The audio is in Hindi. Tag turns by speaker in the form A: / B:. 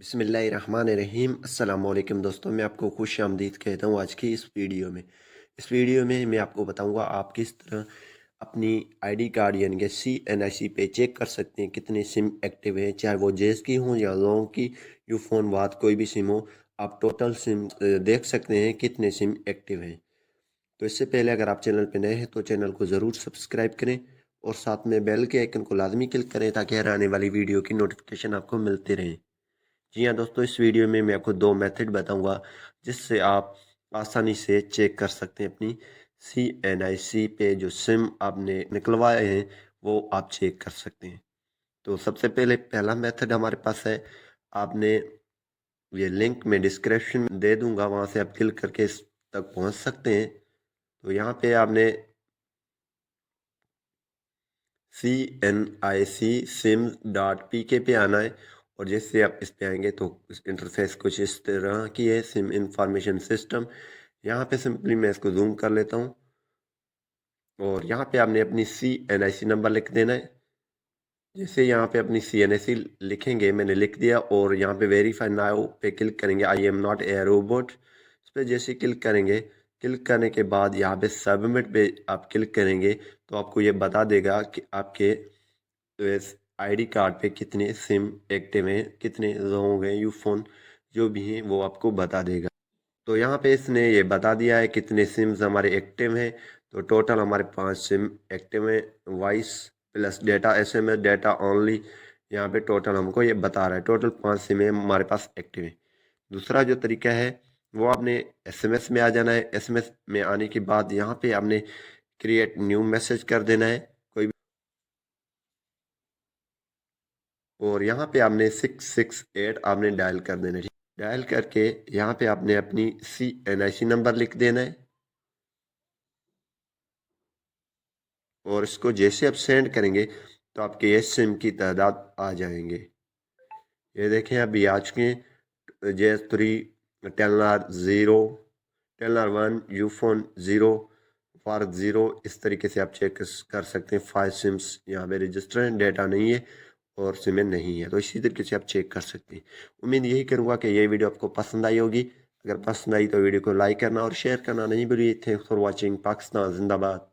A: बिस्मिल्लाहिर्रहमानिर्रहीम अस्सलाम वालेकुम दोस्तों, मैं आपको खुश आमदीद कहता हूँ आज की इस वीडियो में मैं आपको बताऊंगा आप किस तरह अपनी आईडी कार्ड यानी कि CNIC पे चेक कर सकते हैं कितने सिम एक्टिव हैं, चाहे वो जेस की हों या लॉन्ग की यू फ़ोन बात कोई भी सिम हो। आप टोटल सिम देख सकते हैं कितने सिम एक्टिव हैं। तो इससे पहले अगर आप चैनल पर नए हैं तो चैनल को ज़रूर सब्सक्राइब करें और साथ में बेल के आइकन को लाजमी क्लिक करें ताकि हर आने वाली वीडियो की नोटिफिकेशन आपको मिलती रहे। जी हाँ दोस्तों, इस वीडियो में मैं आपको दो मेथड बताऊंगा जिससे आप आसानी से चेक कर सकते हैं अपनी CNIC पे जो सिम आपने निकलवाए हैं वो आप चेक कर सकते हैं। तो सबसे पहले पहला मेथड हमारे पास है। आपने ये लिंक मैं डिस्क्रिप्शन में दे दूंगा, वहाँ से आप क्लिक करके इस तक पहुँच सकते हैं। तो यहाँ पे आपने CNIC sims.pk पे आना है और जैसे आप इस पे आएंगे तो इस इंटरफेस कुछ इस तरह की है। सिम इंफॉर्मेशन सिस्टम, यहाँ पे सिंपली मैं इसको जूम कर लेता हूँ और यहाँ पे आपने अपनी CNIC नंबर लिख देना है। जैसे यहाँ पे अपनी CNIC लिखेंगे, मैंने लिख दिया और यहाँ पे वेरीफाई नाउ पे क्लिक करेंगे। I am not a robot इस पर जैसे क्लिक करेंगे, क्लिक करने के बाद यहाँ पे सबमिट पे आप क्लिक करेंगे तो आपको ये बता देगा कि आपके इस आईडी कार्ड पे कितने सिम एक्टिव हैं, कितने लोग हैं, यू फोन जो भी हैं वो आपको बता देगा। तो यहाँ पे इसने ये बता दिया है कितने सिम्स हमारे एक्टिव हैं। तो टोटल हमारे 5 सिम एक्टिव हैं, voice plus data SMS data only. यहाँ पे टोटल हमको ये बता रहा है टोटल 5 सिम हमारे पास एक्टिव है। दूसरा जो तरीका है वो आपने SMS में आ जाना है। SMS में आने के बाद यहाँ पे आपने क्रिएट न्यू मैसेज कर देना है कोई भी, और यहाँ पे आपने 668 आपने डायल कर देना है। डायल करके यहाँ पे आपने अपनी CNIC नंबर लिख देना है और इसको जैसे आप सेंड करेंगे तो आपके ये सिम की तादाद आ जाएंगे। ये देखें अभी आ चुके हैं JS3 10R0 10R1 यूफोन 0 फार्क 0। इस तरीके से आप चेक कर सकते हैं। 5 सिम्स यहाँ पे रजिस्टर हैं, डेटा नहीं है और सिमें नहीं है, तो इसी तरीके से आप चेक कर सकते हैं। उम्मीद यही करूँगा कि ये वीडियो आपको पसंद आई होगी। अगर पसंद आई तो वीडियो को लाइक करना और शेयर करना नहीं भूलिए। Thanks for watching. पाकिस्तान जिंदाबाद।